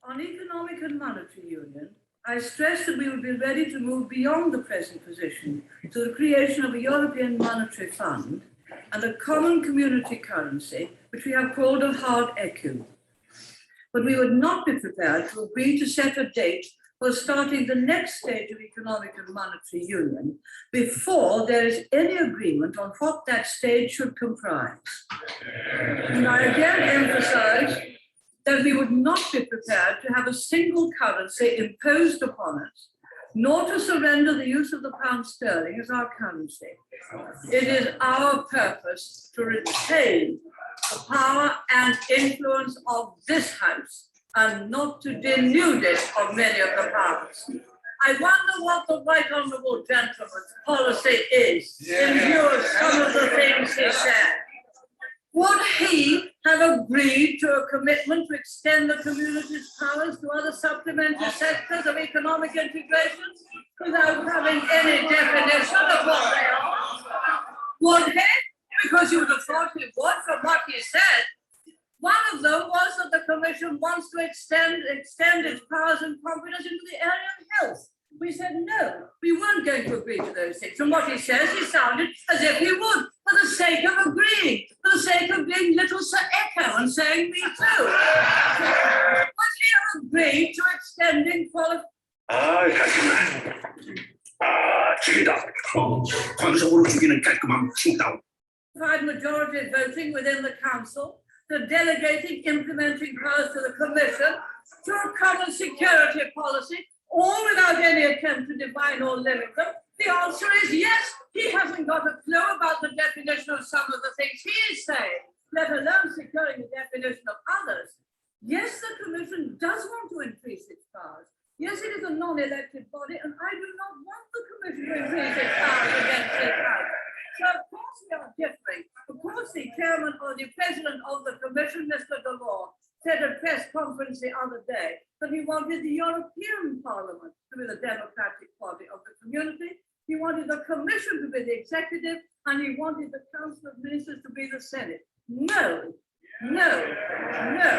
On economic and monetary union, I stressed that we would be ready to move beyond the present position to the creation of a European monetary fund and a common community currency, which we have called a hard ECU. But we would not be prepared to agree to set a date for starting the next stage of economic and monetary union before there is any agreement on what that stage should comprise. And I again emphasize that we would not be prepared to have a single currency imposed upon us, nor to surrender the use of the pound sterling as our currency. It is our purpose to retain the power and influence of this House and not to denude it of many of the powers. I wonder what the Right Honourable Gentleman's policy is in view of some of the things he said. Would he have agreed to a commitment to extend the community's powers to other supplementary sectors of economic integration without having any definition of what they are? Would he? Because you would have thought he would from what he said. One of them was that the Commission wants to extend its powers and competence into the area of health. We said no, we weren't going to agree to those things. From what he says, he sounded as if he would, for the sake of agreeing, for the sake of being little Sir Echo and saying me too. But he have agreed to extending qualifications. Majority voting within the Council, to delegating implementing powers to the Commission, to a common security policy, all without any attempt to define or limit them? The answer is yes. He hasn't got a clue about the definition of some of the things he is saying, let alone securing the definition of others. Yes, the Commission does want to increase its powers. Yes, it is a non-elected body, and I do not want the Commission to increase its powers against its House. So, of course, we are differing. Of course, the chairman or the president of the Commission, Mr. Delors, said at a press conference the other day that he wanted the European Parliament to be the democratic body of the community. He wanted the Commission to be the executive, and he wanted the Council of Ministers to be the Senate. No, no, no.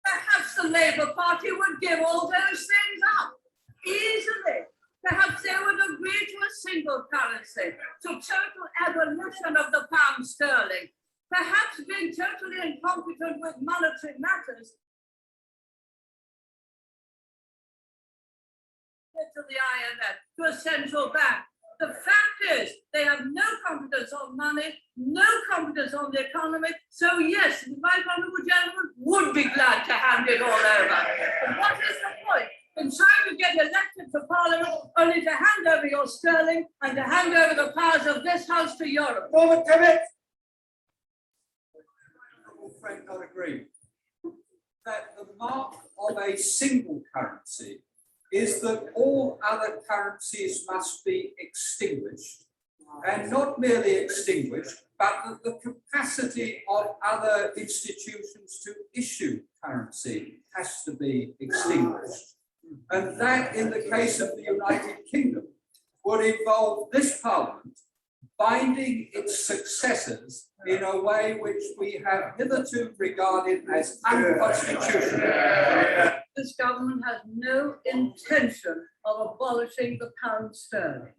Perhaps the Labour Party would give all those things up easily. Perhaps they would agree to a single currency, to total abolition of the pound sterling. Perhaps being totally incompetent with monetary matters to the IMF, to a central bank. The fact is, they have no competence on money, no competence on the economy. So yes, the Right Honourable Gentleman would be glad to hand it all over. But what is the point in trying to get elected to Parliament only to hand over your sterling and to hand over the powers of this House to Europe? Forward to it. Frank, not agree that the mark of a single currency is that all other currencies must be extinguished, and not merely extinguished, but that the capacity of other institutions to issue currency has to be extinguished. And that, in the case of the United Kingdom, would involve this Parliament binding its successors in a way which we have hitherto regarded as unconstitutional. This government has no intention of abolishing the pound sterling.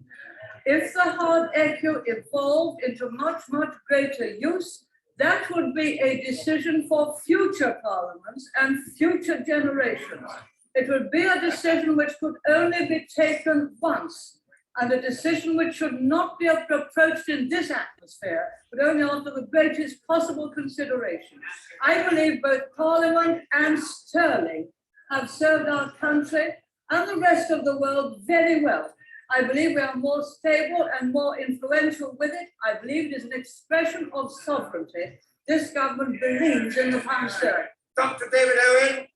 If the hard ECU evolved into much, much greater use, that would be a decision for future parliaments and future generations. It would be a decision which could only be taken once, and a decision which should not be approached in this atmosphere, but only after the greatest possible consideration. I believe both Parliament and sterling have served our country and the rest of the world very well. I believe we are more stable and more influential with it. I believe it is an expression of sovereignty. This government believes in the pound sterling. Dr. David Owen,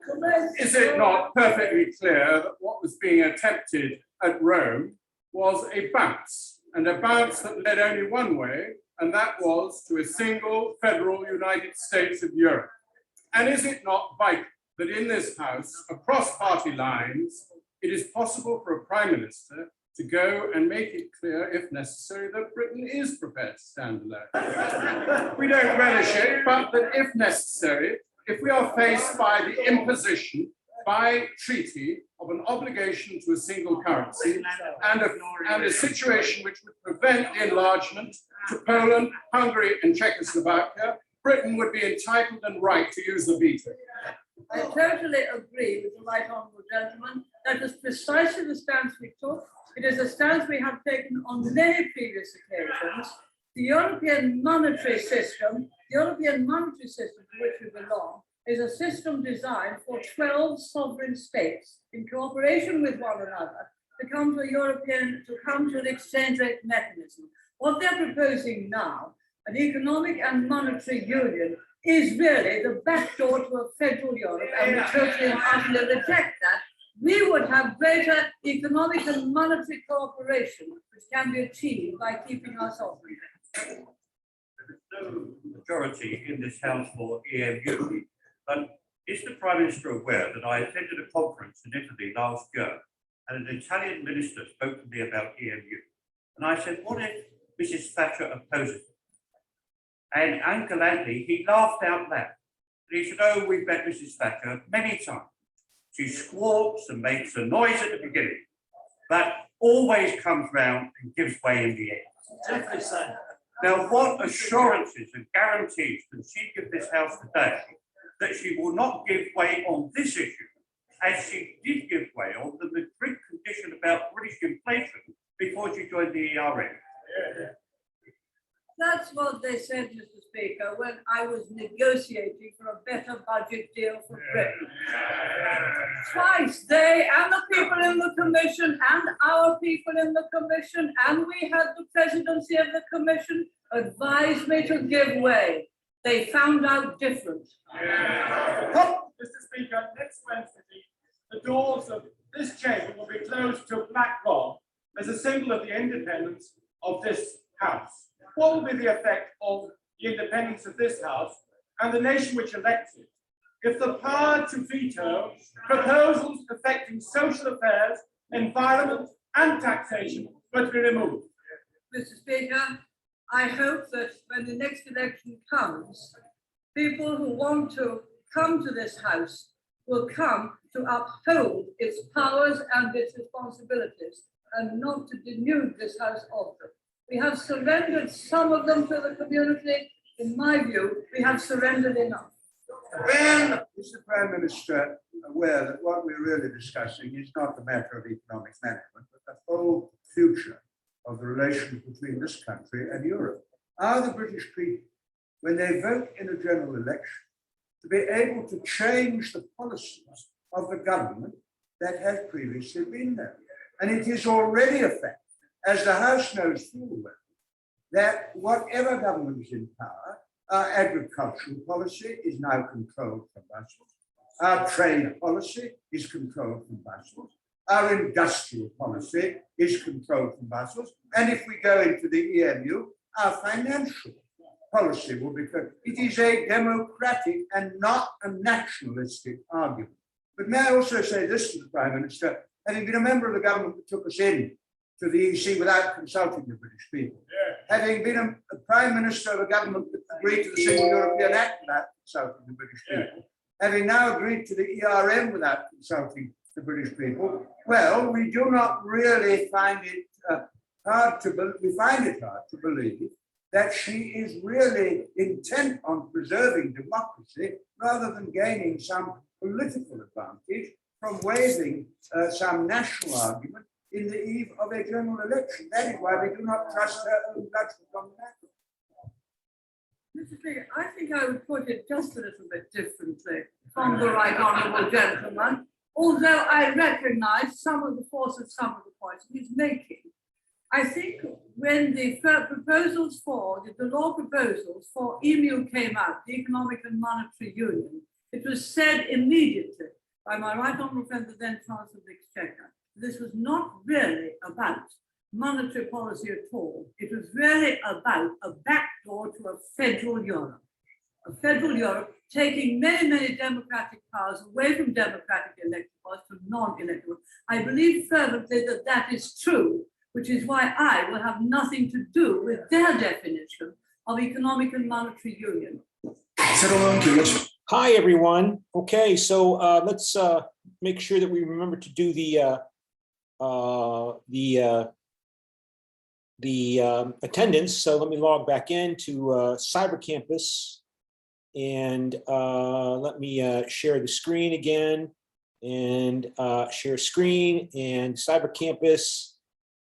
is it not perfectly clear that what was being attempted at Rome was a bounce, and a bounce that led only one way, and that was to a single federal United States of Europe? And is it not vital that in this House, across party lines, it is possible for a Prime Minister to go and make it clear, if necessary, that Britain is prepared to stand alone. We don't relish it, but that if necessary, if we are faced by the imposition by treaty of an obligation to a single currency and a situation which would prevent the enlargement to Poland, Hungary, and Czechoslovakia, Britain would be entitled and right to use the veto. I totally agree with the right honourable gentleman. That is precisely the stance we took. It is a stance we have taken on many previous occasions. The European monetary system to which we belong, is a system designed for 12 sovereign states in cooperation with one another to come to an exchange rate mechanism. What they're proposing now, an economic and monetary union, is really the backdoor to a federal Europe, and we totally and utterly reject that. We would have greater economic and monetary cooperation, which can be achieved by keeping our sovereignty. There's no majority in this House for EMU, but is the Prime Minister aware that I attended a conference in Italy last year and an Italian minister spoke to me about EMU? And I said, what if Mrs. Thatcher opposes it? And ungallantly, he laughed out loud. And he said, oh, we've met Mrs. Thatcher many times. She squawks and makes a noise at the beginning, but always comes round and gives way in the end. Definitely so. Now, what assurances and guarantees can she give this House today that she will not give way on this issue, as she did give way on the Madrid condition about British inflation before she joined the ERM? That's what they said, Mr. Speaker, when I was negotiating for a better budget deal for Britain. Twice, they and the people in the Commission and our people in the Commission, and we had the presidency of the Commission, advised me to give way. They found out different. Mr. Speaker, next Wednesday, the doors of this chamber will be closed to black rod as a symbol of the independence of this House. What will be the effect of the independence of this House and the nation which elects it if the power to veto proposals affecting social affairs, environment, and taxation were to be removed? Mr. Speaker, I hope that when the next election comes, people who want to come to this House will come to uphold its powers and its responsibilities and not to denude this House of them. We have surrendered some of them to the community. In my view, we have surrendered enough. Is the Prime Minister aware that what we're really discussing is not the matter of economic management, but the whole future of the relations between this country and Europe? Are the British people, when they vote in a general election, to be able to change the policies of the government that has previously been there? And it is already a fact, as the House knows full well, that whatever government is in power, our agricultural policy is now controlled from Brussels. Our trade policy is controlled from Brussels. Our industrial policy is controlled from Brussels. And if we go into the EMU, our financial policy will be controlled. It is a democratic and not a nationalistic argument. But may I also say this to the Prime Minister, having been a member of the government that took us in to the EC without consulting the British people, having been a Prime Minister of a government that agreed to the Single European Act without consulting the British people, having now agreed to the ERM without consulting the British people, well, we do not really find it hard to believe that she is really intent on preserving democracy rather than gaining some political advantage from waiving some national argument in the eve of a general election. That is why we do not trust her own judgment on the matter. Mr. Speaker, I think I would put it just a little bit differently from the right honourable gentleman, although I recognise some of the force of some of the points he's making. I think when the proposals for, the law proposals for EMU came out, the Economic and Monetary Union, it was said immediately by my right honourable friend, the then Chancellor of the Exchequer, this was not really about monetary policy at all. It was really about a backdoor to a federal Europe. of federal Europe, taking many, many democratic powers away from democratic elected powers to non-elected ones. I believe fervently that that is true, which is why I will have nothing to do with their definition of economic and monetary union. Hi, everyone. Okay, so let's make sure that we remember to do the attendance. So let me log back into Cyber Campus and let me share the screen again and share screen and Cyber Campus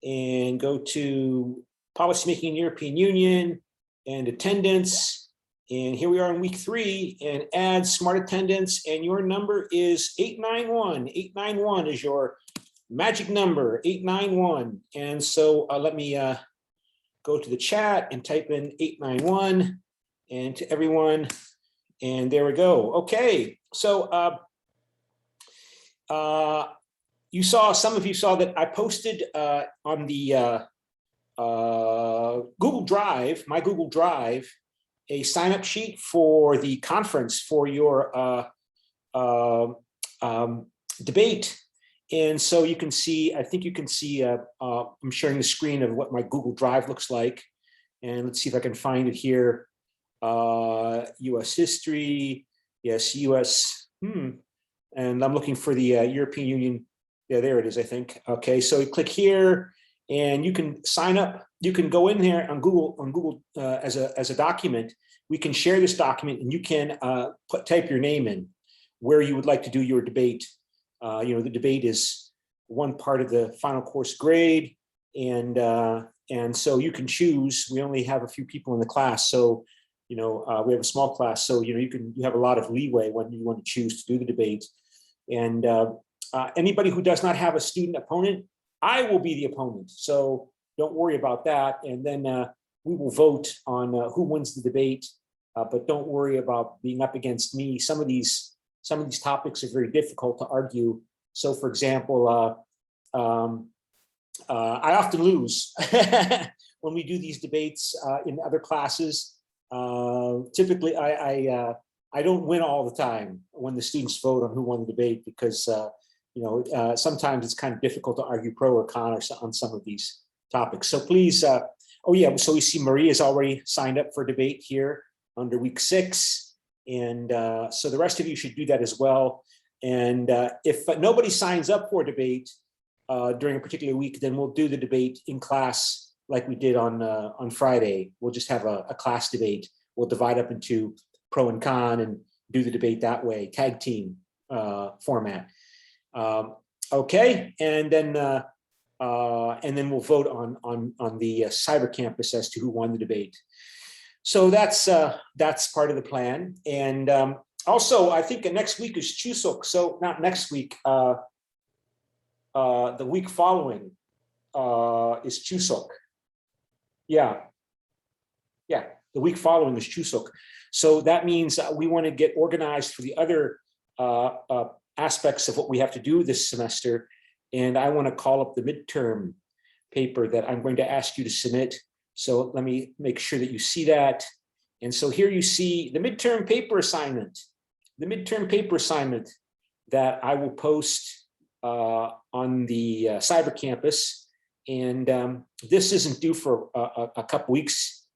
and go to Policymaking in the European Union and attendance. And here we are in week 3 and add smart attendance, and your number is 891. 891 is your magic number, 891. And so let me go to the chat and type in 891 and to everyone. And there we go. Okay, so some of you saw that I posted on the Google Drive, my Google Drive, a sign-up sheet for the conference for your debate. And so you can see, I think you can see, I'm sharing the screen of what my Google Drive looks like. And let's see if I can find it here. US history, yes, US, and I'm looking for the European Union. Yeah, there it is, I think. Okay, so you click here and you can sign up. You can go in there on Google as a document. We can share this document and you can type your name in where you would like to do your debate. The debate is one part of the final course grade, and so you can choose. We only have a few people in the class, so we have a small class, so you have a lot of leeway when you want to choose to do the debate. And anybody who does not have a student opponent, I will be the opponent, so don't worry about that. And then we will vote on who wins the debate, but don't worry about being up against me. Some of these topics are very difficult to argue. So, for example, I often lose when we do these debates in other classes. Typically, I don't win all the time when the students vote on who won the debate because sometimes it's kind of difficult to argue pro or con on some of these topics. So please, oh yeah, so we see Maria's already signed up for debate here under week 6. And so the rest of you should do that as well. And if nobody signs up for a debate during a particular week, then we'll do the debate in class like we did on Friday. We'll just have a class debate. We'll divide up into pro and con and do the debate that way, tag team format. Okay, and then we'll vote on the Cyber Campus as to who won the debate. So that's part of the plan. And also, I think next week is CUK. So not next week, the week following is CUK. Yeah, the week following is CUK. So that means we want to get organized for the other aspects of what we have to do this semester. And I want to call up the midterm paper that I'm going to ask you to submit. So let me make sure that you see that. And so here you see the midterm paper assignment, that I will post on the Cyber Campus. And this isn't due for a couple weeks.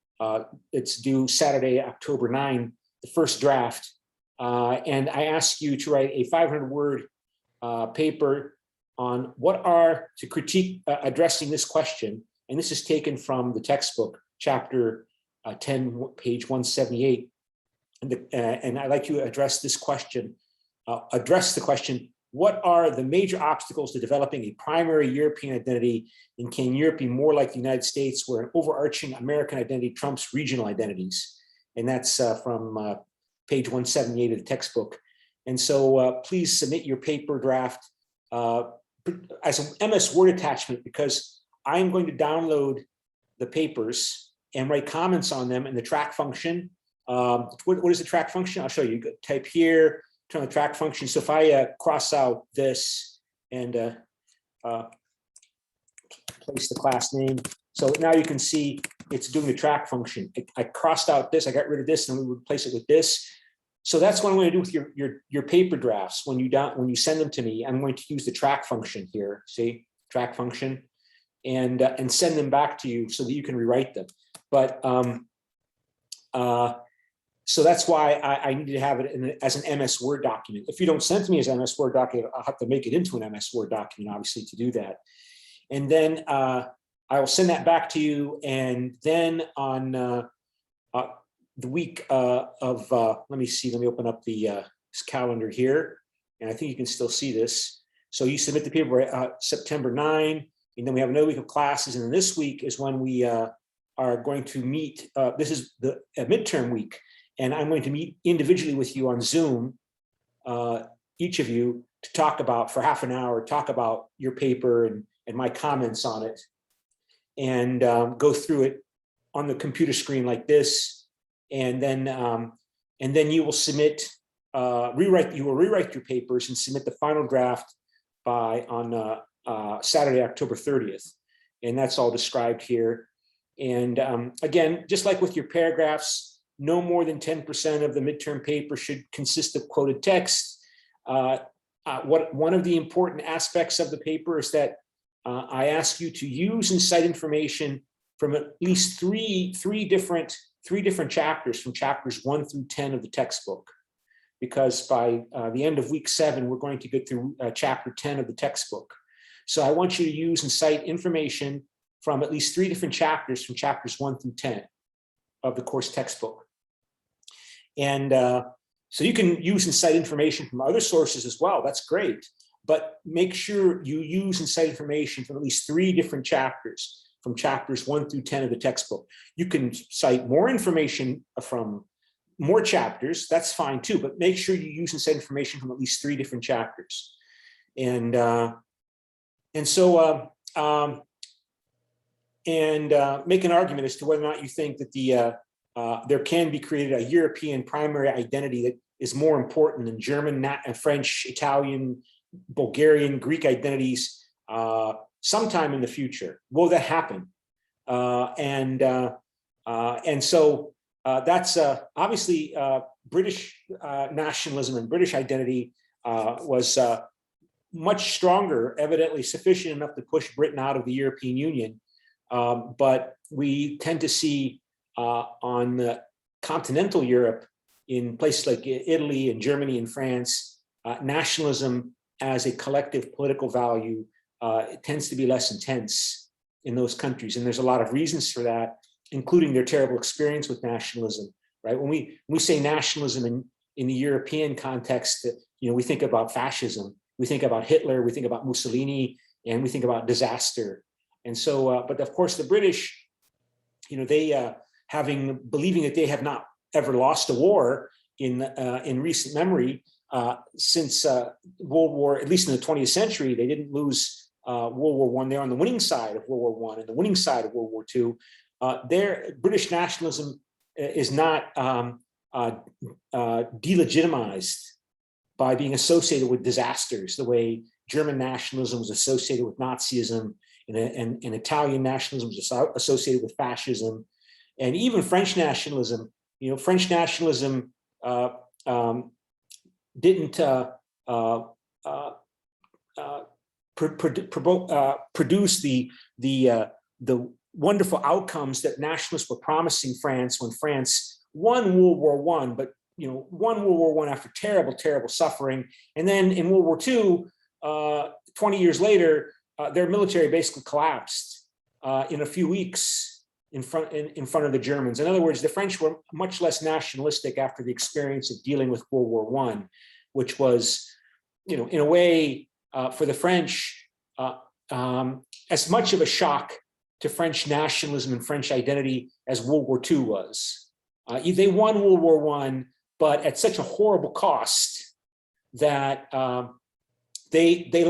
It's due Saturday, October 9, the first draft. And I ask you to write a 500-word paper on what are to critique addressing this question. And this is taken from the textbook, chapter 10, page 178. And I'd like you to address this question, what are the major obstacles to developing a primary European identity, and can Europe be more like the United States, where an overarching American identity trumps regional identities? And that's from page 178 of the textbook. And so please submit your paper draft as an MS Word attachment, because I'm going to download the papers and write comments on them in the track function. What is the track function? I'll show you. Type here, turn on the track function. So if I cross out this and place the class name, so now you can see it's doing the track function. I crossed out this, I got rid of this, and we would replace it with this. So that's what I'm going to do with your paper drafts. When you send them to me, I'm going to use the track function here. See, track function, and send them back to you so that you can rewrite them. But so that's why I need to have it as an MS Word document. If you don't send to me as an MS Word document, I'll have to make it into an MS Word document, obviously, to do that. And then I will send that back to you. And then on the week of, let me see, let me open up the calendar here. And I think you can still see this. So you submit the paper September 9, and then we have another week of classes. And then this week is when we are going to meet. This is the midterm week. And I'm going to meet individually with you on Zoom, each of you, to talk about, for half an hour, talk about your paper and my comments on it, and go through it on the computer screen like this. And then you will submit, you will rewrite your papers and submit the final draft on Saturday, October 30th. And that's all described here. And again, just like with your paragraphs, no more than 10% of the midterm paper should consist of quoted text. One of the important aspects of the paper is that I ask you to use and cite information from at least three different chapters, from chapters 1 through 10 of the textbook, because by the end of week 7, we're going to get through chapter 10 of the textbook. So I want you to use and cite information from at least 3 different chapters, from chapters 1 through 10 of the course textbook. And so you can use and cite information from other sources as well. That's great. But make sure you use and cite information from at least 3 different chapters, from chapters 1 through 10 of the textbook. You can cite more information from more chapters. That's fine too. But make sure you use and cite information from at least 3 different chapters. And so make an argument as to whether or not you think that there can be created a European primary identity that is more important than German, French, Italian, Bulgarian, Greek identities sometime in the future. Will that happen? And so that's obviously British nationalism and British identity was much stronger, evidently sufficient enough to push Britain out of the European Union. But we tend to see on continental Europe, in places like Italy and Germany and France, nationalism as a collective political value it tends to be less intense in those countries. And there's a lot of reasons for that, including their terrible experience with nationalism, right? When we say nationalism in the European context, we think about fascism, we think about Hitler, we think about Mussolini, and we think about disaster. And so, but of course the British, they believing that they have not ever lost a war in recent memory, since World War, at least in the 20th century, they didn't lose World War I. They're on the winning side of World War I and the winning side of World War II. Their British nationalism is not delegitimized by being associated with disasters, the way German nationalism was associated with Nazism, and Italian nationalism was associated with fascism, and even French nationalism. French nationalism didn't produce the wonderful outcomes that nationalists were promising France when France won World War I, but won World War I after terrible suffering, and then in World War II, 20 years later, their military basically collapsed in a few weeks in front of the Germans. In other words, the French were much less nationalistic after the experience of dealing with World War I, which was, in a way, for the French, as much of a shock to French nationalism and French identity as World War II was. They won World War I, but at such a horrible cost that their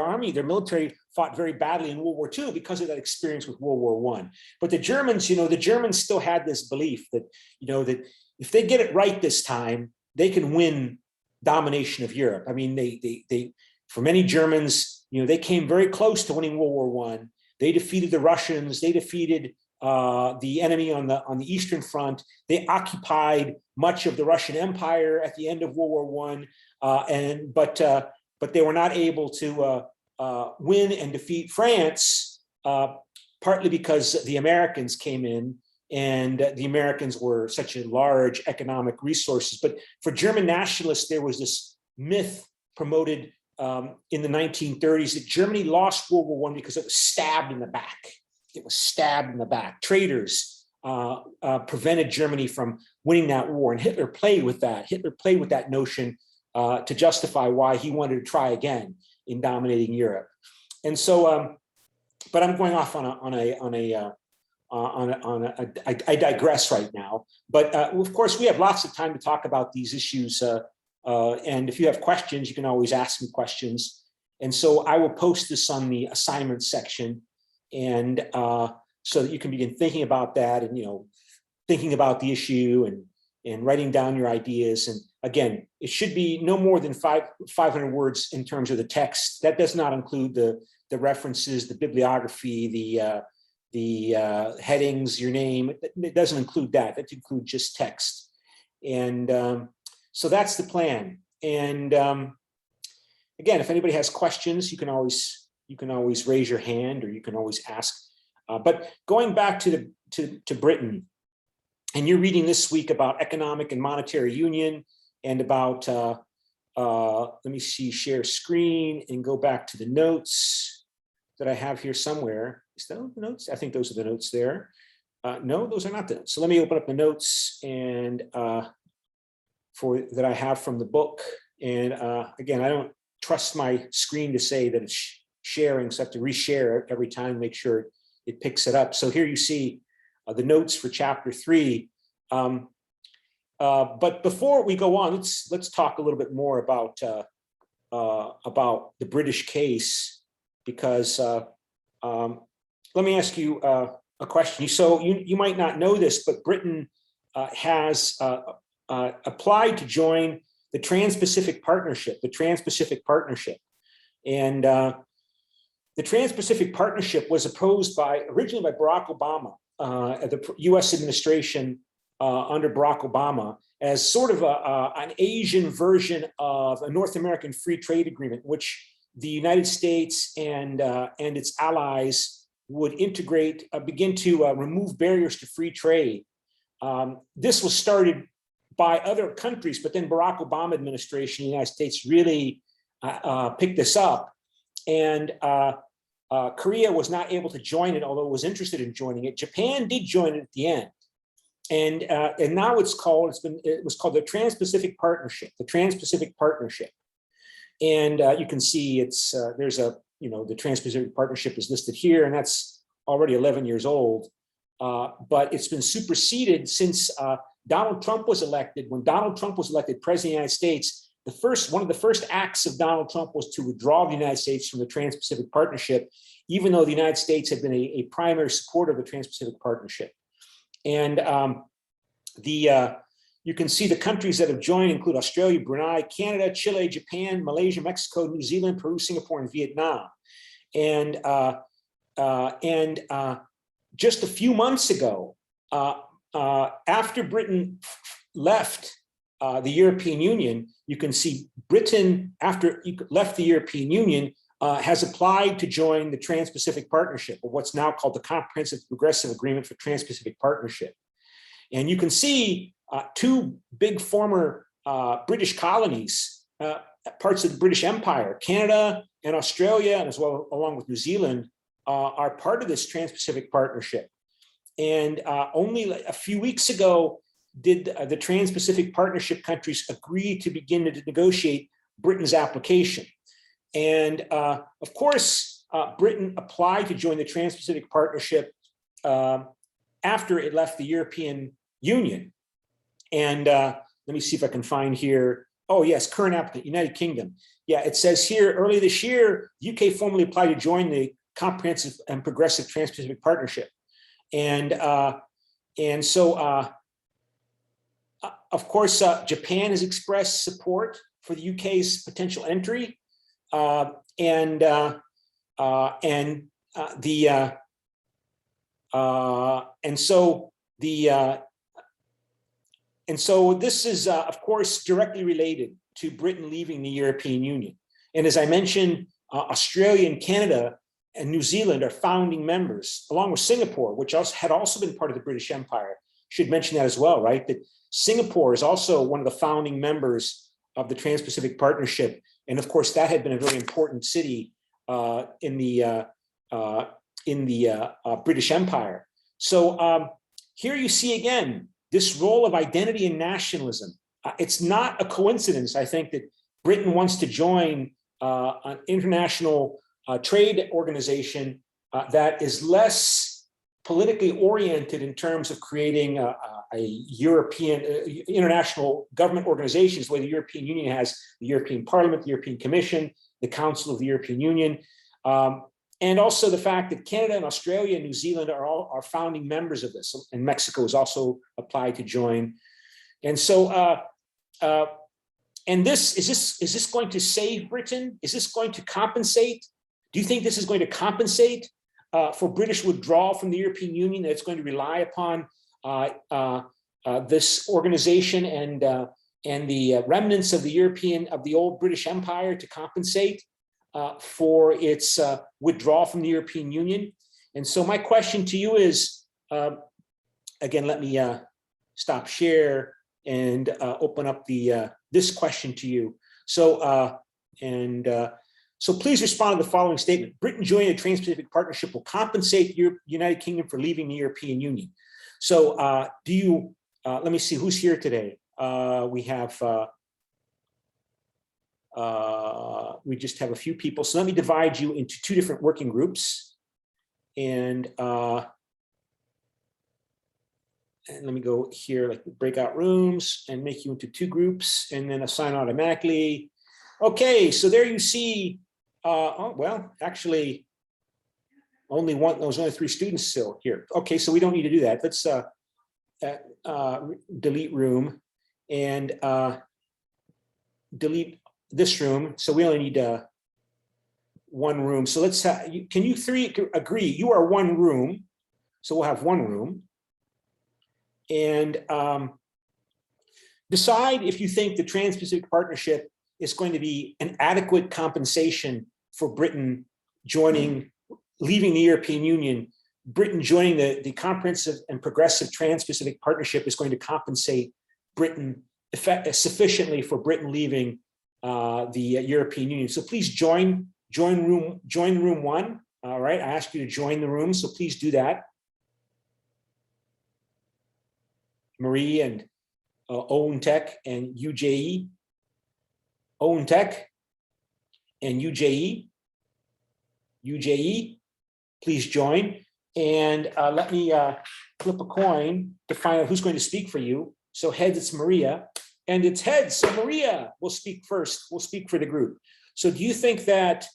army, their military fought very badly in World War II because of that experience with World War I. But the Germans, the Germans still had this belief that, that if they get it right this time, they can win domination of Europe. I mean, they for many Germans, they came very close to winning World War I. They defeated the Russians, they defeated the enemy on the Eastern Front. They occupied much of the Russian Empire at the end of World War I, but they were not able to win and defeat France, partly because the Americans came in, and the Americans were such a large economic resources. But for German nationalists, there was this myth promoted in the 1930s that Germany lost World War I because it was stabbed in the back. It was stabbed in the back. Traitors prevented Germany from winning that war, and Hitler played with that. Hitler played with that notion to justify why he wanted to try again in dominating Europe. And so, but I'm going off I digress right now. But of course, we have lots of time to talk about these issues. And if you have questions, you can always ask me questions. And so I will post this on the assignment section, and so that you can begin thinking about that, and thinking about the issue, and writing down your ideas. And again, it should be no more than 500 words in terms of the text. That does not include the references, the bibliography, the headings, your name. It doesn't include that. That includes just text. And so that's the plan. And again, if anybody has questions, you can always raise your hand, or you can always ask. But going back to Britain, and you're reading this week about economic and monetary union, and about let me see, share screen and go back to the notes that I have here somewhere. Is that the notes? I think those are the notes there. No, those are not the notes. So let me open up the notes and that I have from the book. And again, I don't trust my screen to say that it's sharing, so I have to reshare it every time, make sure it picks it up. So here you see the notes for chapter 3. But before we go on, let's talk a little bit more about the British case, because let me ask you a question. So you might not know this, but Britain has applied to join the Trans-Pacific Partnership, and the Trans-Pacific Partnership was opposed originally by Barack Obama, the U.S. administration under Barack Obama, as sort of an Asian version of a North American free trade agreement, which the United States and its allies would integrate, begin to remove barriers to free trade. This was started by other countries, but then Barack Obama administration, the United States, really picked this up. And Korea was not able to join it, although it was interested in joining it. Japan did join it at the end. And now it was called the Trans-Pacific Partnership, And you can see there's the Trans-Pacific Partnership is listed here, and that's already 11 years old. But it's been superseded since Donald Trump was elected. When Donald Trump was elected president of the United States, one of the first acts of Donald Trump was to withdraw the United States from the Trans-Pacific Partnership, even though the United States had been a primary supporter of the Trans-Pacific Partnership. And you can see the countries that have joined include Australia, Brunei, Canada, Chile, Japan, Malaysia, Mexico, New Zealand, Peru, Singapore, and Vietnam. And just a few months ago, after Britain left the European Union, you can see Britain, after it left the European Union, has applied to join the Trans-Pacific Partnership, or what's now called the Comprehensive Progressive Agreement for Trans-Pacific Partnership. And you can see two big former British colonies, parts of the British Empire, Canada and Australia, and as well along with New Zealand, are part of this Trans-Pacific Partnership. And only a few weeks ago did the Trans-Pacific Partnership countries agree to begin to negotiate Britain's application. And of course, Britain applied to join the Trans-Pacific Partnership after it left the European Union. And let me see if I can find here. Oh yes, current applicant, United Kingdom. Yeah, it says here, earlier this year, UK formally applied to join the Comprehensive and Progressive Trans-Pacific Partnership. And so, of course, Japan has expressed support for the UK's potential entry. The And so this is, of course, directly related to Britain leaving the European Union. And as I mentioned, Australia and Canada and New Zealand are founding members, along with Singapore, which had also been part of the British Empire. Should mention that as well, right? That Singapore is also one of the founding members of the Trans-Pacific Partnership. And of course, that had been a very important city in the British Empire. So here you see again, this role of identity and nationalism. It's not a coincidence, I think, that Britain wants to join an international trade organization that is less politically oriented in terms of creating a European international government organizations, the way the European Union has the European Parliament, the European Commission, the Council of the European Union, and also the fact that Canada and Australia and New Zealand are founding members of this, and Mexico is also applied to join. And so, and is this going to save Britain? Is this going to compensate? Do you think this is going to compensate for British withdrawal from the European Union? That it's going to rely upon this organization and the remnants of the old British Empire to compensate for its withdrawal from the European Union? And so my question to you is, again, let me stop share and open up this question to you. So so please respond to the following statement. Britain joining the Trans-Pacific Partnership will compensate the United Kingdom for leaving the European Union. So let me see who's here today. We just have a few people. So let me divide you into two different working groups. And let me go here, like the breakout rooms, and make you into two groups and then assign automatically. Okay, so there you see, oh, well, actually, there's only 3 students still here. Okay, so we don't need to do that. Let's delete room and delete this room. So we only need 1 room. So let's can you 3 agree? You are 1 room. So we'll have 1 room. And decide if you think the Trans-Pacific Partnership is going to be an adequate compensation for Britain leaving the European Union. Britain joining the comprehensive and progressive Trans-Pacific Partnership is going to compensate Britain sufficiently for Britain leaving the European Union. So please join room 1. All right, I ask you to join the room, so please do that. Marie and Owen Tech and UJE. Owen Tech and UJE. UJE, please join. And let me flip a coin to find out who's going to speak for you. So heads, it's Maria. And it's heads, so Maria will speak first. We'll speak for the group. So do you think that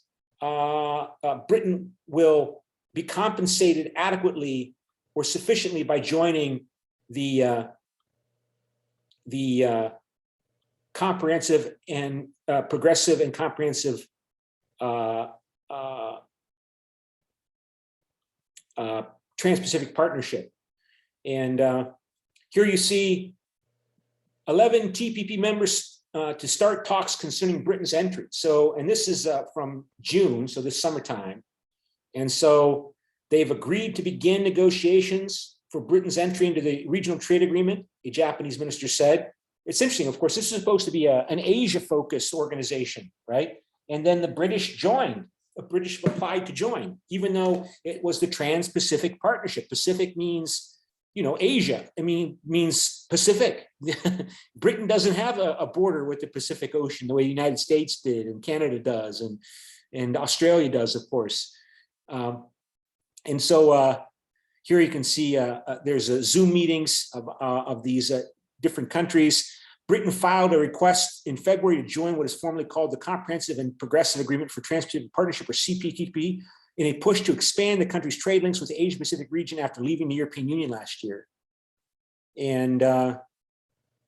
Britain will be compensated adequately or sufficiently by joining the comprehensive and progressive and comprehensive Trans-Pacific Partnership? And here you see 11 TPP members to start talks concerning Britain's entry. So, and this is from June, so this summertime. And so they've agreed to begin negotiations for Britain's entry into the regional trade agreement, a Japanese minister said. It's interesting, of course, this is supposed to be an Asia-focused organization, right? And then the British joined, the British applied to join, even though it was the Trans-Pacific Partnership. Pacific means, you know, Asia, means Pacific. Britain doesn't have a border with the Pacific Ocean the way the United States did, and Canada does, and Australia does, of course. And so here you can see there's Zoom meetings of these different countries. Britain filed a request in February to join what is formally called the Comprehensive and Progressive Agreement for Trans-Pacific Partnership, or CPTPP, in a push to expand the country's trade links with the Asia-Pacific region after leaving the European Union last year. And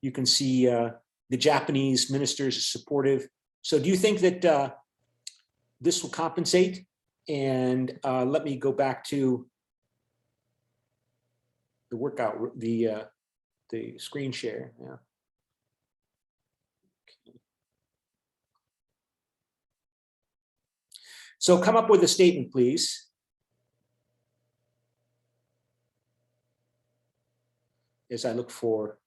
you can see the Japanese ministers are supportive. So do you think that this will compensate? And let me go back to workout, the screen share. Yeah. So come up with a statement, please. As I look for.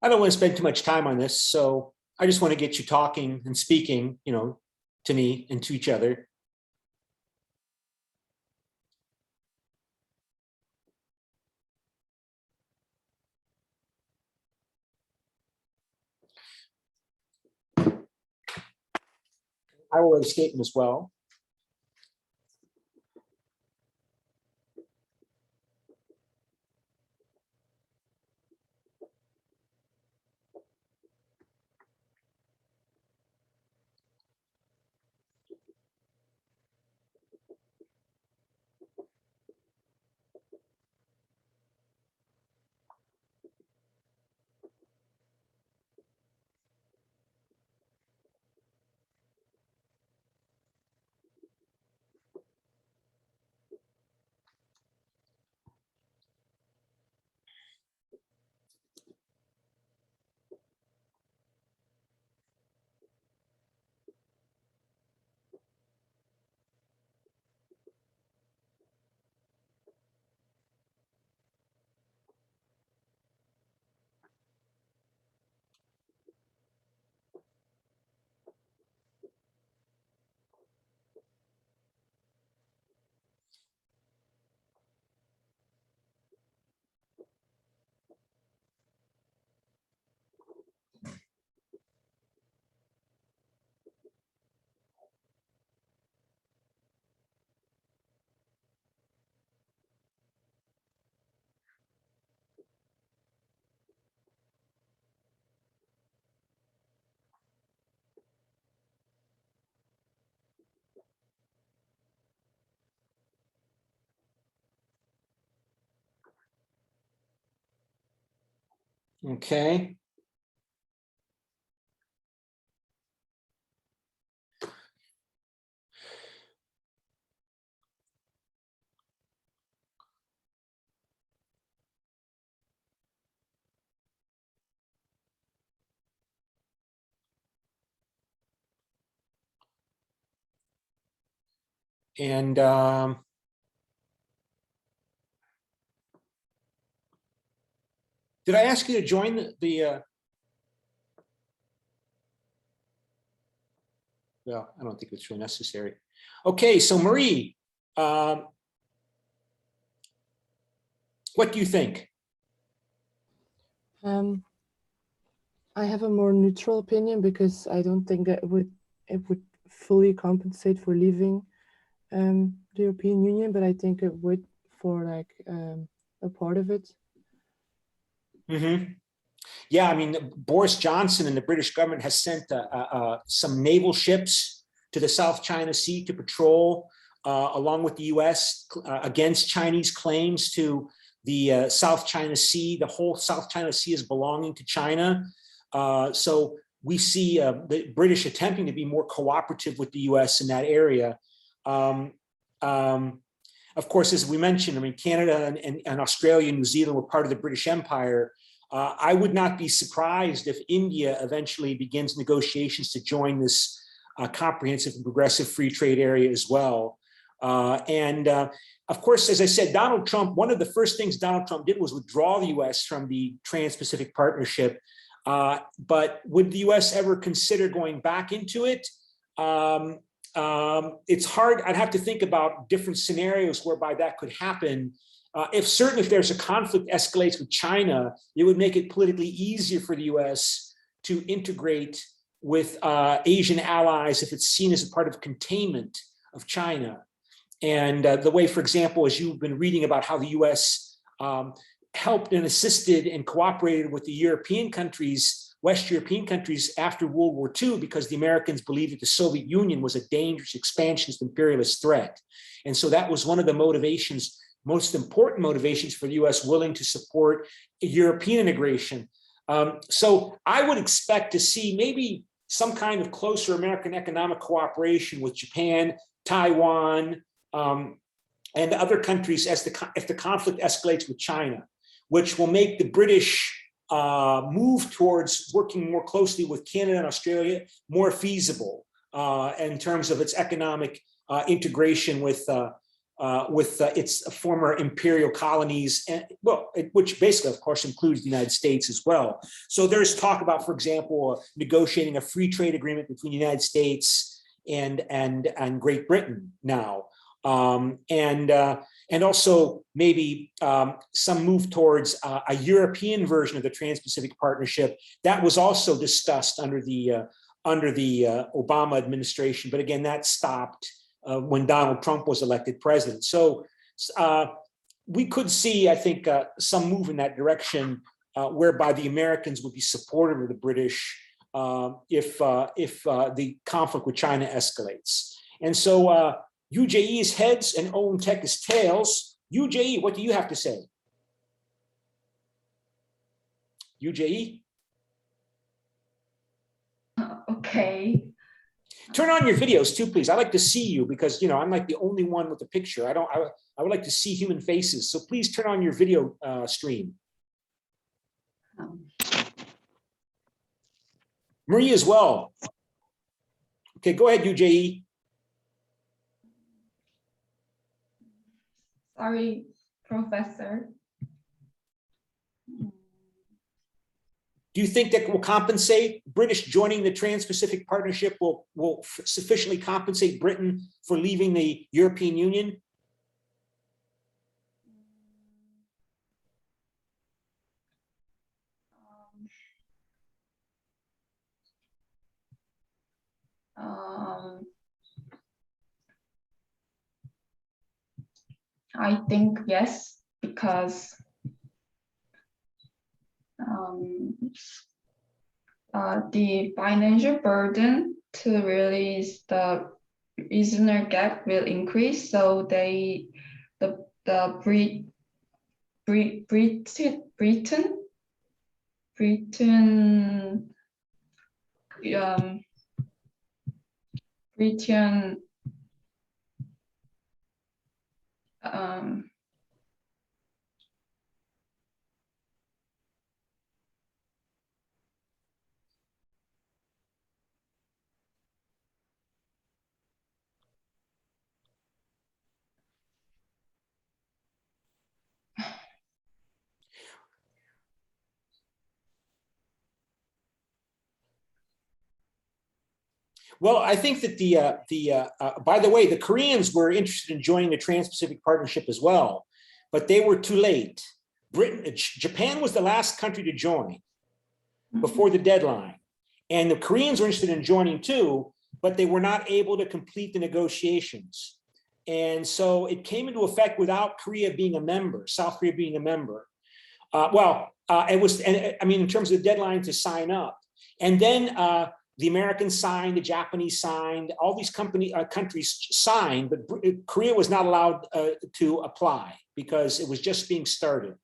I don't want to spend too much time on this, so I just want to get you talking and speaking, you know, to me and to each other. I will write a statement as well. Okay. And did I ask you to join the well, I don't think it's really necessary. Okay, so Marie, what do you think? I have a more neutral opinion because I don't think that it would fully compensate for leaving the European Union, but I think it would for like a part of it. Mm-hmm. Yeah, I mean, Boris Johnson and the British government has sent some naval ships to the South China Sea to patrol along with the US against Chinese claims to the South China Sea. The whole South China Sea is belonging to China. So we see the British attempting to be more cooperative with the US in that area. Of course, as we mentioned, I mean, Canada and Australia and New Zealand were part of the British Empire. I would not be surprised if India eventually begins negotiations to join this comprehensive and progressive free trade area as well. Of course, as I said, Donald Trump, one of the first things Donald Trump did was withdraw the US from the Trans-Pacific Partnership. But would the US ever consider going back into it? It's hard. I'd have to think about different scenarios whereby that could happen. If there's a conflict escalates with China, it would make it politically easier for the US to integrate with Asian allies if it's seen as a part of containment of China. the way, for example, as you've been reading about how the US helped and assisted and cooperated with the European countries, West European countries after World War II, because the Americans believed that the Soviet Union was a dangerous expansionist imperialist threat. And so that was one of the motivations, most important motivations for the US willing to support European integration. So I would expect to see maybe some kind of closer American economic cooperation with Japan, Taiwan, and other countries if the conflict escalates with China, which will make the British move towards working more closely with Canada and Australia more feasible in terms of its economic integration with its former imperial colonies, and which basically, of course, includes the United States as well. So there's talk about, for example, negotiating a free trade agreement between the United States and Great Britain now, and also maybe some move towards a European version of the Trans-Pacific Partnership that was also discussed under the Obama administration, but again, that stopped when Donald Trump was elected president. So we could see, I think, some move in that direction, whereby the Americans would be supportive of the British if the conflict with China escalates. And so UJE is heads and OMTech is tails. UJE, what do you have to say? UJE? Okay. Turn on your videos too, please. I like to see you because, you know, I'm like the only one with the picture. I would like to see human faces. So please turn on your video stream. Marie as well. Okay, go ahead, UJE. Sorry, Professor. Do you think that will compensate? British joining the Trans-Pacific Partnership will sufficiently compensate Britain for leaving the European Union? I think yes, because the financial burden to release the prisoner gap will increase, so the Britain Well, I think that by the way, the Koreans were interested in joining the Trans-Pacific Partnership as well, but they were too late. Japan was the last country to join before the deadline. And the Koreans were interested in joining too, but they were not able to complete the negotiations. And so it came into effect without Korea being a member, South Korea being a member. It was, I mean, in terms of the deadline to sign up. And then the Americans signed, the Japanese signed, all these countries signed, but Korea was not allowed to apply because it was just being started.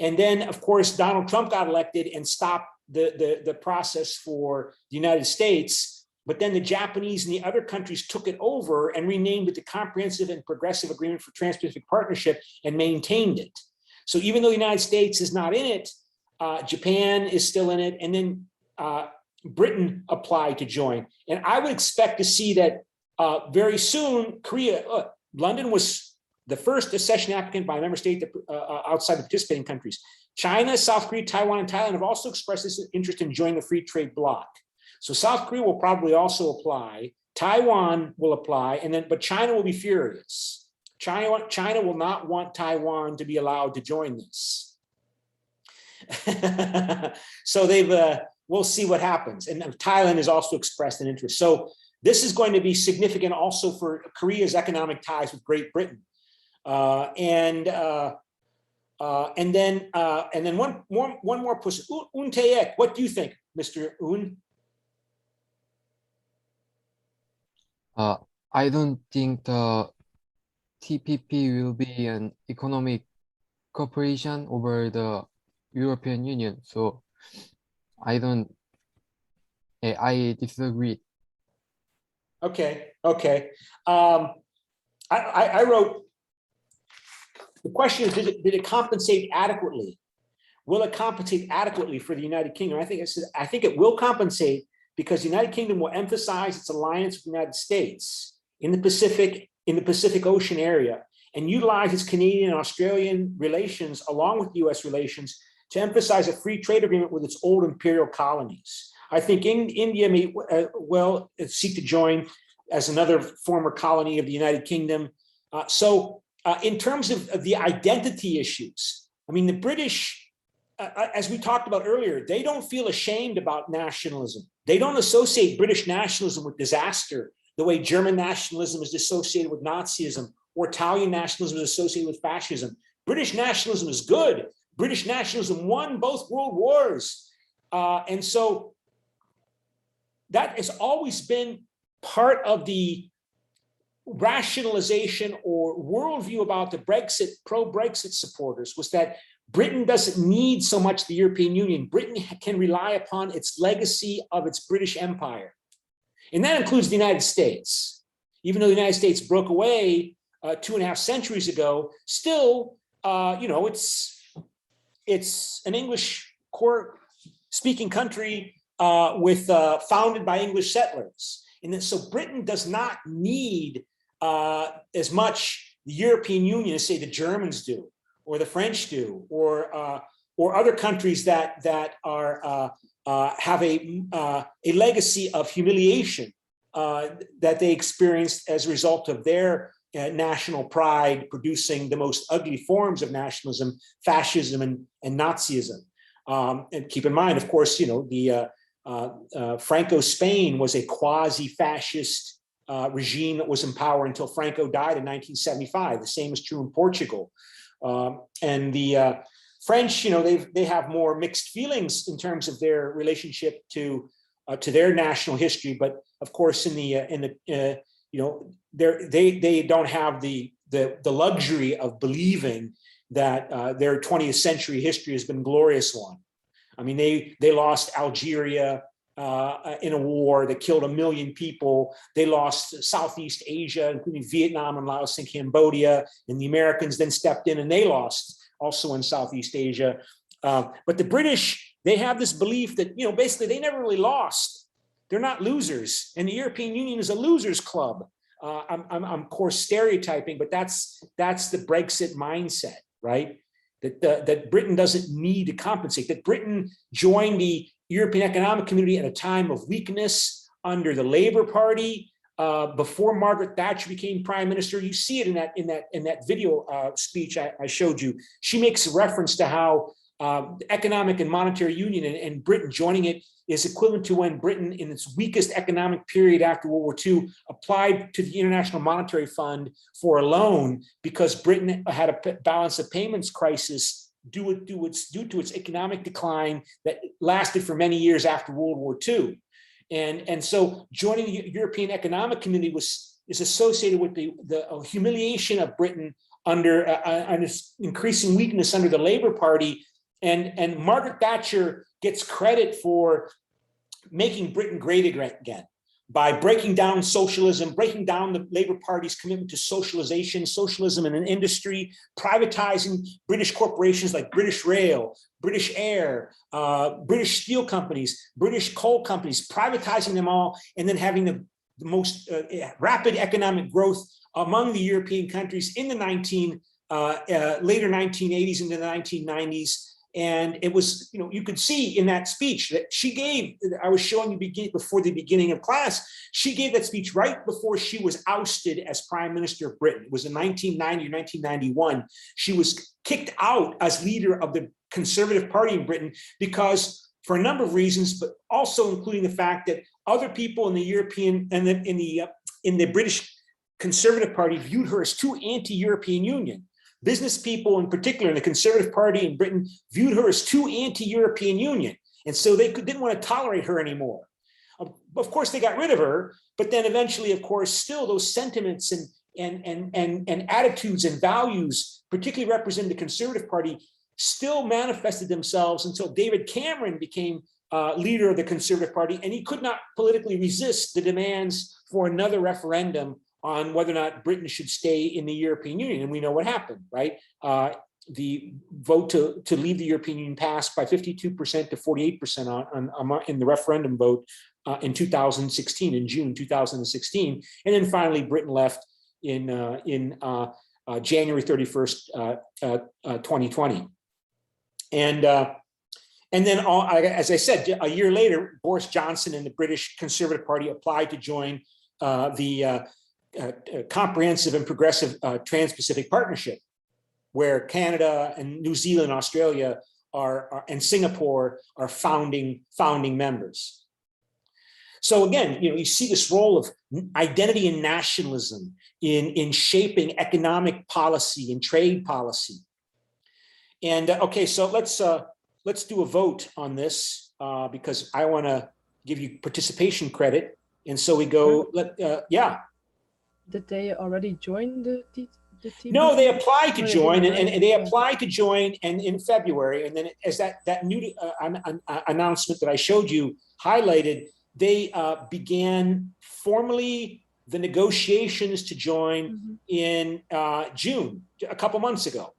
And then, of course, Donald Trump got elected and stopped the process for the United States. But then the Japanese and the other countries took it over and renamed it the Comprehensive and Progressive Agreement for Trans-Pacific Partnership and maintained it. So even though the United States is not in it, Japan is still in it, and then Britain applied to join. And I would expect to see that very soon, Korea, London was the first accession applicant by a member state outside the participating countries. China, South Korea, Taiwan, and Thailand have also expressed this interest in joining the free trade bloc. So South Korea will probably also apply. Taiwan will apply, and then, but China will be furious. China will not want Taiwan to be allowed to join this. So we'll see what happens. And Thailand has also expressed an interest. So This is going to be significant also for Korea's economic ties with Great Britain. And then one more person, Un Taek, what do you think, Mr. Un? I don't think the TPP will be an economic cooperation over the European Union. So I disagree. Okay. I wrote, the question is, did it compensate adequately? Will it compensate adequately for the United Kingdom? I think it will compensate because the United Kingdom will emphasize its alliance with the United States in the Pacific Ocean area, and utilize its Canadian and Australian relations along with US relations to emphasize a free trade agreement with its old imperial colonies. I think India may well seek to join as another former colony of the United Kingdom. In terms of the identity issues, I mean, the British, as we talked about earlier, they don't feel ashamed about nationalism. They don't associate British nationalism with disaster the way German nationalism is associated with Nazism or Italian nationalism is associated with fascism. British nationalism is good. British nationalism won both world wars. And so that has always been part of the rationalization or worldview about the pro-Brexit supporters, was that Britain doesn't need so much the European Union. Britain can rely upon its legacy of its British Empire. And that includes the United States. Even though the United States broke away 2.5 centuries ago, still, it's an English core speaking country founded by English settlers. And then, so Britain does not need as much the European Union as, say, the Germans do, or the French do, or other countries that are have a legacy of humiliation that they experienced as a result of their national pride producing the most ugly forms of nationalism, fascism, and Nazism. And keep in mind, of course, the Franco Spain was a quasi-fascist regime that was in power until Franco died in 1975. The same is true in Portugal. And the French, they have more mixed feelings in terms of their relationship to their national history. But of course, they don't have the luxury of believing that their 20th century history has been a glorious one. I mean, they lost Algeria in a war that killed 1 million people. They lost Southeast Asia, including Vietnam and Laos and Cambodia, and the Americans then stepped in and they lost also in Southeast Asia. But the British, they have this belief that, basically they never really lost. They're not losers. And the European Union is a losers club. I'm of course stereotyping, but that's the Brexit mindset, right? That Britain doesn't need to compensate, that Britain joined the European Economic Community at a time of weakness under the Labour Party, before Margaret Thatcher became prime minister. You see it in that video speech I showed you. She makes a reference to how the economic and monetary union and Britain joining it is equivalent to when Britain, in its weakest economic period after World War II, applied to the International Monetary Fund for a loan because Britain had a balance of payments crisis due to its economic decline that lasted for many years after World War II. And so joining the European Economic Community is associated with the humiliation of Britain under increasing weakness under the Labour Party. And Margaret Thatcher gets credit for making Britain great again by breaking down socialism, breaking down the Labour Party's commitment to socialism in an industry, privatizing British corporations like British Rail, British Air, British steel companies, British coal companies, privatizing them all, and then having the most rapid economic growth among the European countries in the later 1980s into the 1990s. And it was, you could see in that speech that she gave, I was showing you before the beginning of class, she gave that speech right before she was ousted as Prime Minister of Britain. It was in 1990 or 1991. She was kicked out as leader of the Conservative Party in Britain because for a number of reasons, but also including the fact that other people in the European and in the British Conservative Party viewed her as too anti-European Union. Business people in particular in the Conservative Party in Britain viewed her as too anti-European Union. And so they didn't want to tolerate her anymore. Of course, they got rid of her, but then eventually, of course, still those sentiments and attitudes and values, particularly representing the Conservative Party, still manifested themselves until David Cameron became leader of the Conservative Party, and he could not politically resist the demands for another referendum on whether or not Britain should stay in the European Union. And we know what happened, right? The vote to leave the European Union passed by 52% to 48% in the referendum vote in 2016, in June 2016. And then finally, Britain left in January 31st, 2020. And then, as I said, a year later, Boris Johnson and the British Conservative Party applied to join the Comprehensive and Progressive Trans-Pacific Partnership, where Canada and New Zealand, Australia and Singapore are founding members. So again, you see this role of identity and nationalism in shaping economic policy and trade policy. And okay, so let's do a vote on this because I want to give you participation credit. And so we go, yeah. Did they already join the team? No, they applied to join, and they applied to join in February. And then as that new announcement that I showed you highlighted, they began formally the negotiations to join in June, a couple months ago.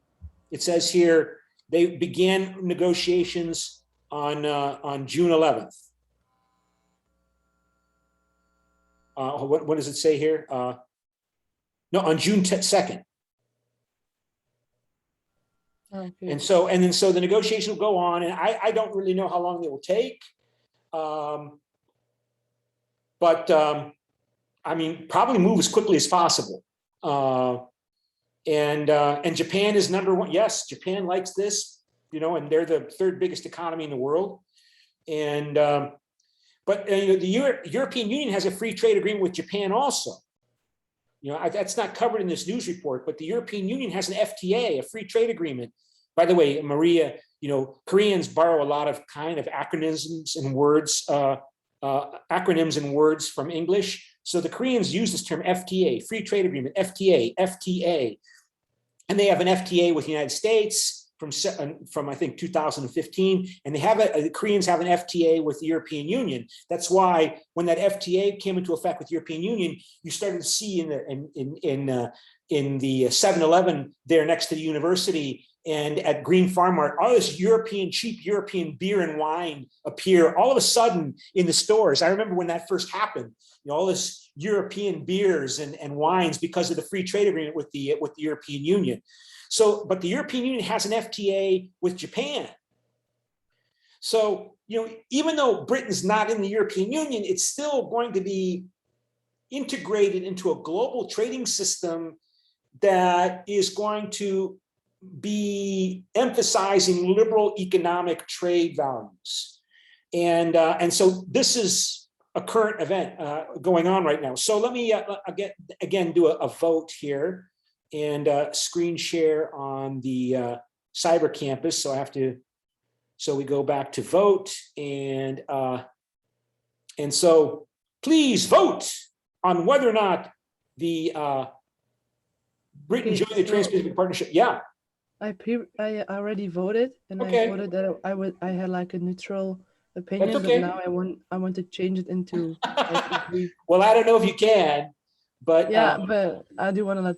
It says here, they began negotiations on June 11th. What does it say here? No, on June 2nd. Okay. And so the negotiation will go on, and I don't really know how long they will take. But I mean, probably move as quickly as possible. And Japan is #1. Yes, Japan likes this, and they're the third biggest economy in the world. And but the European Union has a free trade agreement with Japan also. That's not covered in this news report, but the European Union has an FTA, a free trade agreement. By the way, Maria, Koreans borrow a lot of kind of acronyms and words from English. So the Koreans use this term FTA, free trade agreement, FTA. And they have an FTA with the United States from I think 2015, and the Koreans have an FTA with the European Union. That's why when that FTA came into effect with the European Union, you started to see in the 7-Eleven there next to the university and at Green Farm Mart, all this cheap European beer and wine appear all of a sudden in the stores. I remember when that first happened, all this European beers and wines because of the free trade agreement with the European Union. So, but the European Union has an FTA with Japan. So, even though Britain's not in the European Union, it's still going to be integrated into a global trading system that is going to be emphasizing liberal economic trade values. And so this is a current event going on right now. So let me again do a vote here and screen share on the cyber campus. So we go back to vote and so please vote on whether or not the Britain joined the Trans-Pacific Partnership. Yeah. I already voted, and Okay. I voted that I had like a neutral opinion, That's okay. but now I want to change it into like, agree. Well, I don't know if you can, but Yeah, but I do want to let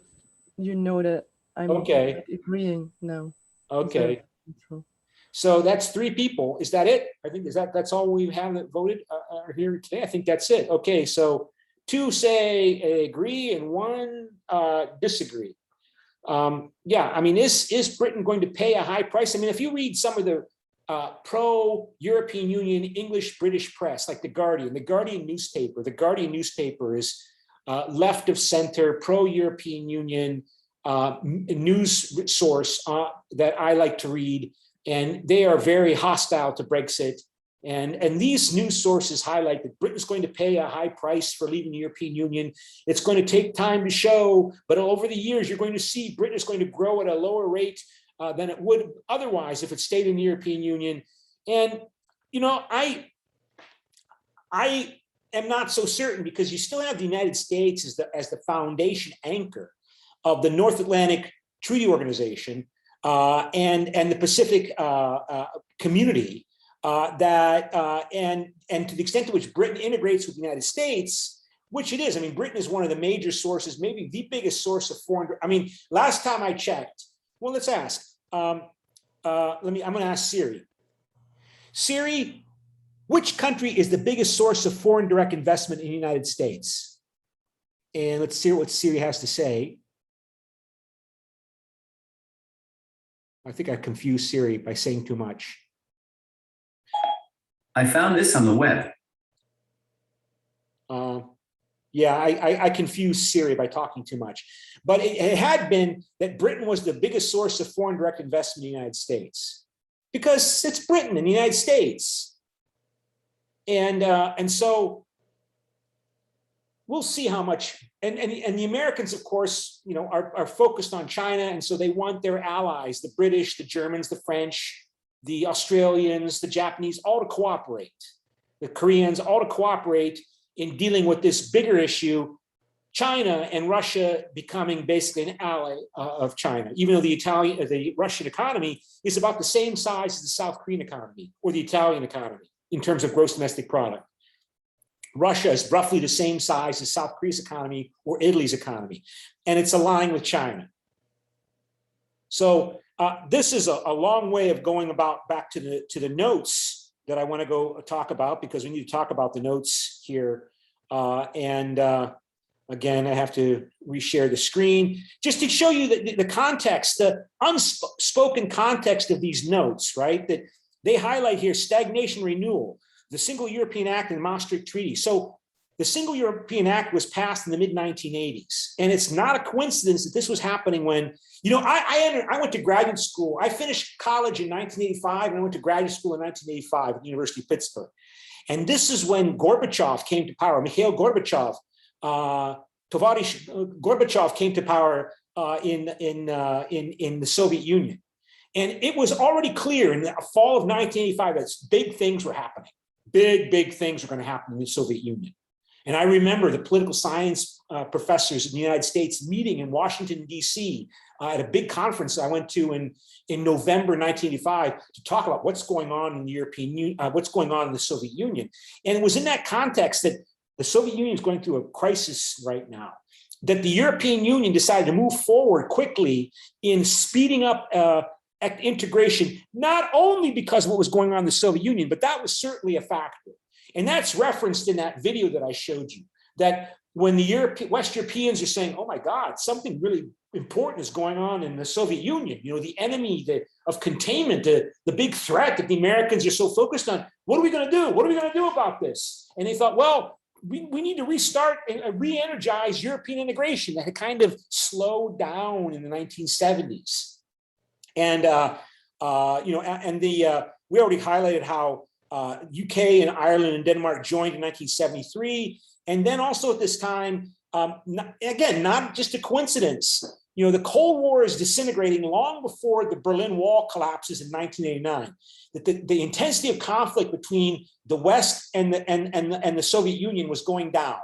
you know that I'm okay. like, agreeing now. Okay. Neutral. So that's 3 people. Is that it? I think that's all we have that voted here today. I think that's it. Okay, so 2 say agree and 1 disagree. Yeah, I mean, is Britain going to pay a high price? I mean, if you read some of the pro-European Union English British press, like The Guardian newspaper is left of center, pro-European Union news source that I like to read, and they are very hostile to Brexit And these news sources highlight that Britain's going to pay a high price for leaving the European Union. It's going to take time to show, but over the years, you're going to see Britain is going to grow at a lower rate than it would otherwise if it stayed in the European Union. And, you know, I am not so certain, because you still have the United States as the foundation anchor of the North Atlantic Treaty Organization and the Pacific community. And to the extent to which Britain integrates with the United States, which it is. I mean, Britain is one of the major sources, maybe the biggest source of foreign. I mean, last time I checked, well, let's ask. I'm going to ask Siri. Siri, which country is the biggest source of foreign direct investment in the United States? And let's see what Siri has to say. I think I confused Siri by saying too much. I found this on the web. Yeah, I confused Siri by talking too much. But it had been that Britain was the biggest source of foreign direct investment in the United States, because it's Britain and the United States. And so we'll see how much, and the Americans, of course, you know, are focused on China. And so they want their allies, the British, the Germans, the French, the Australians, the Japanese, all to cooperate, the Koreans, all to cooperate in dealing with this bigger issue, China and Russia becoming basically an ally of China, even though the Russian economy is about the same size as the South Korean economy or the Italian economy in terms of gross domestic product. Russia is roughly the same size as South Korea's economy or Italy's economy, and it's aligned with China. So this is a long way of going about back to the notes that I want to go talk about, because we need to talk about the notes here. Again, I have to reshare the screen just to show you the context, the unspoken context of these notes, right? That they highlight here: stagnation, renewal, the Single European Act and Maastricht Treaty. So the Single European Act was passed in the mid-1980s. And it's not a coincidence that this was happening when, you know, I went to graduate school. I finished college in 1985 and I went to graduate school in 1985 at the University of Pittsburgh. And this is when Gorbachev came to power, Mikhail Gorbachev, Tovarish Gorbachev came to power in the Soviet Union. And it was already clear in the fall of 1985 that big things were happening. Big things were going to happen in the Soviet Union. And I remember the political science professors in the United States meeting in Washington, D.C. At a big conference I went to in November 1985 to talk about what's going on in the European Union, what's going on in the Soviet Union. And it was in that context that the Soviet Union is going through a crisis right now, that the European Union decided to move forward quickly in speeding up integration, not only because of what was going on in the Soviet Union, but that was certainly a factor. And that's referenced in that video that I showed you, that when the West Europeans are saying, oh my God, something really important is going on in the Soviet Union, you know, the enemy of containment, the big threat that the Americans are so focused on, what are we going to do? What are we going to do about this? And they thought, well, we need to restart and re-energize European integration that had kind of slowed down in the 1970s. And, you know, and we already highlighted how UK and Ireland and Denmark joined in 1973. And then also at this time, again, not just a coincidence, you know, the Cold War is disintegrating long before the Berlin Wall collapses in 1989. That the intensity of conflict between the West and the Soviet Union was going down.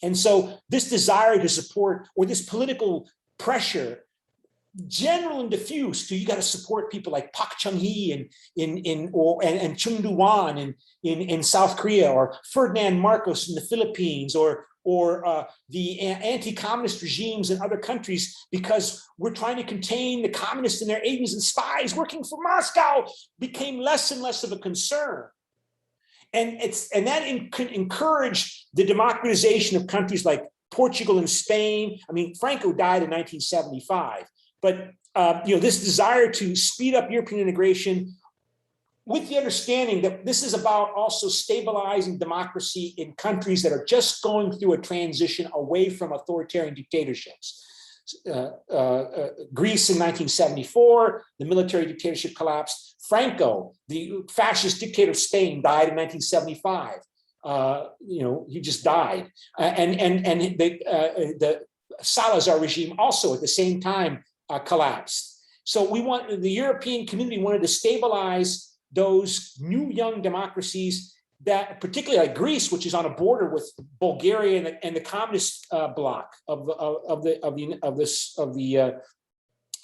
And so this desire to support, or this political pressure, general and diffuse, to you got to support people like Park Chung-hee and Chung Do-hwan in South Korea, or Ferdinand Marcos in the Philippines, or the anti-communist regimes in other countries, because we're trying to contain the communists and their agents and spies working for Moscow, became less and less of a concern. And that encouraged the democratization of countries like Portugal and Spain. I mean, Franco died in 1975. But you know, this desire to speed up European integration, with the understanding that this is about also stabilizing democracy in countries that are just going through a transition away from authoritarian dictatorships. Greece in 1974, the military dictatorship collapsed. Franco, the fascist dictator of Spain, died in 1975. He just died. And the Salazar regime also at the same time collapsed. So the European community wanted to stabilize those new young democracies that, particularly like Greece, which is on a border with Bulgaria and the communist bloc of the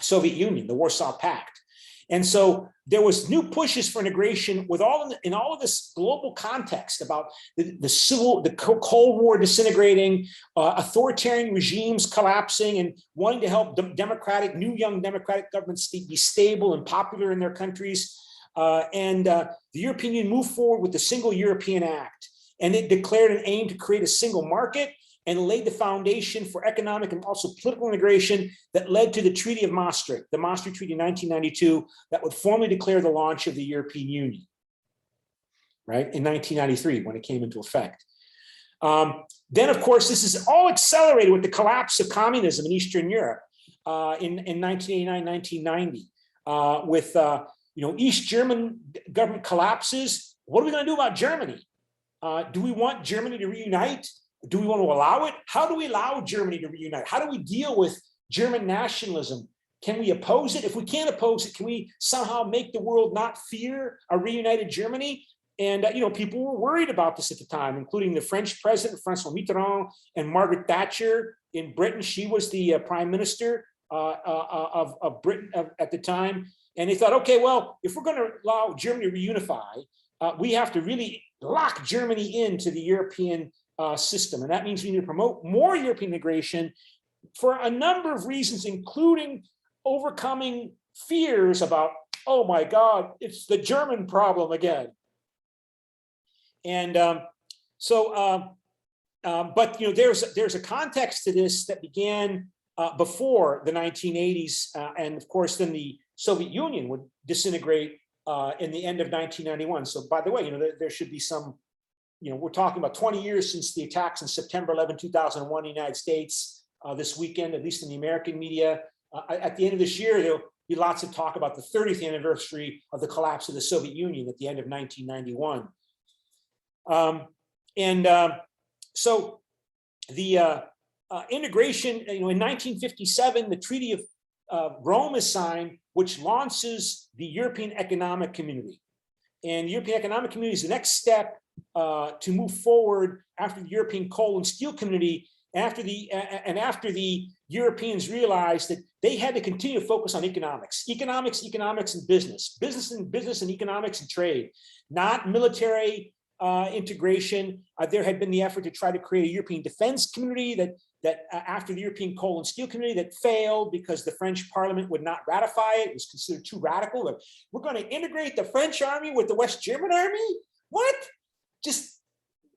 Soviet Union, the Warsaw Pact. And so there was new pushes for integration with in all of this global context about the Cold War disintegrating, authoritarian regimes collapsing, and wanting to help new young democratic governments be stable and popular in their countries. The European Union moved forward with the Single European Act, and it declared an aim to create a single market and laid the foundation for economic and also political integration that led to the Treaty of Maastricht, the Maastricht Treaty in 1992, that would formally declare the launch of the European Union, right, in 1993 when it came into effect. Then, of course, this is all accelerated with the collapse of communism in Eastern Europe in 1989, 1990, with East German government collapses. What are we going to do about Germany? Do we want Germany to reunite? Do we want to allow it? How do we allow Germany to reunite? How do we deal with German nationalism? Can we oppose it? If we can't oppose it, can we somehow make the world not fear a reunited Germany? And people were worried about this at the time, including the French president, François Mitterrand, and Margaret Thatcher in Britain. She was the prime minister of Britain at the time. And they thought, okay, well, if we're going to allow Germany to reunify, we have to really lock Germany into the European system. And that means we need to promote more European integration for a number of reasons, including overcoming fears about, oh my God, it's the German problem again. And but there's a context to this that began before the 1980s, and of course, then the Soviet Union would disintegrate in the end of 1991. So, by the way, there should be some. We're talking about 20 years since the attacks on September 11, 2001 in the United States. This weekend, at least in the American media, at the end of this year, there'll be lots of talk about the 30th anniversary of the collapse of the Soviet Union at the end of 1991. So the integration, in 1957, the Treaty of Rome is signed, which launches the European Economic Community. And the European Economic Community is the next step to move forward after the European Coal and Steel Community, after the Europeans realized that they had to continue to focus on economics, and business and economics and trade, not military integration. There had been the effort to try to create a European defense community that after the European Coal and Steel Community that failed because the French Parliament would not ratify it. It was considered too radical. We're going to integrate the French army with the West German army? What? Just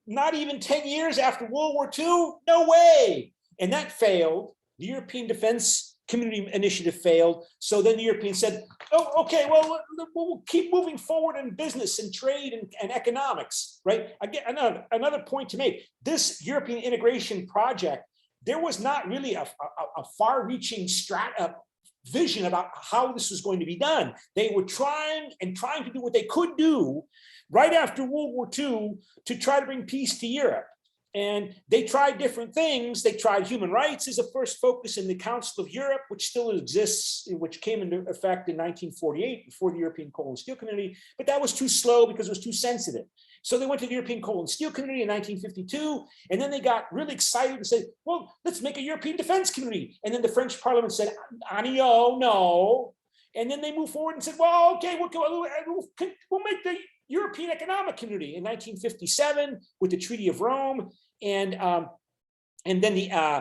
not even 10 years after World War II? No way. And that failed. The European Defense Community Initiative failed. So then the Europeans said, oh, okay, well, we'll keep moving forward in business and trade and economics, right? Again, another point to make. This European integration project, there was not really a far-reaching vision about how this was going to be done. They were trying to do what they could do right after World War II to try to bring peace to Europe. And they tried different things. They tried human rights as a first focus in the Council of Europe, which still exists, which came into effect in 1948 before the European Coal and Steel Community, but that was too slow because it was too sensitive. So they went to the European Coal and Steel Community in 1952, and then they got really excited and said, well, let's make a European Defense Community. And then the French Parliament said, no. And then they moved forward and said, well, okay, we'll make the European Economic Community in 1957 with the Treaty of Rome, and then the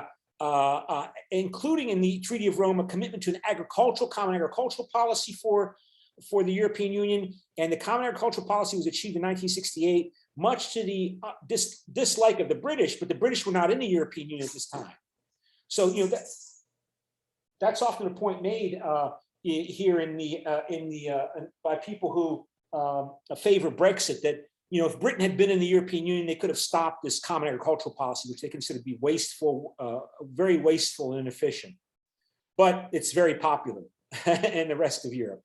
including in the Treaty of Rome a commitment to an common agricultural policy for the European Union. And the common agricultural policy was achieved in 1968, much to the dislike of the British, but the British were not in the European Union at this time. So that's often a point made here by people who favor Brexit, that if Britain had been in the European Union, they could have stopped this common agricultural policy, which they consider to be wasteful, very wasteful and inefficient. but it's very popular in the rest of Europe.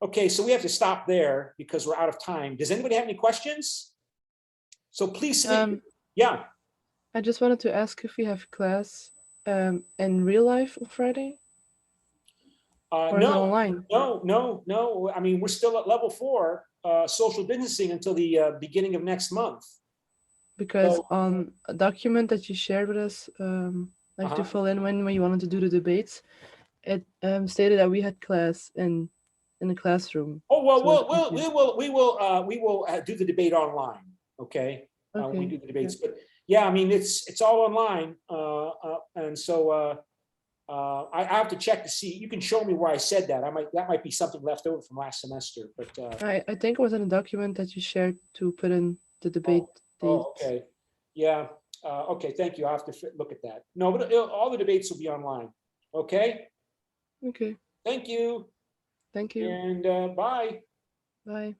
Okay, so we have to stop there because we're out of time. Does anybody have any questions? So please submit. Yeah. I just wanted to ask if we have class in real life on Friday, or is it No, online? no. I mean, we're still at level 4, social distancing until the beginning of next month. Because So- on a document that you shared with us, like to fill in when you wanted to do the debates, it stated that we had class in the classroom. Oh well, So we will do the debate online. Okay, when we Okay, do the debates, but yeah, I mean it's all online, and so I have to check to see. You can show me where I said that. That might be something left over from last semester, but I think it was in a document that you shared to put in the debate date. okay, yeah, okay, thank you. I have to look at that. No, but all the debates will be online. Okay, Okay, thank you, thank you. and bye. Bye.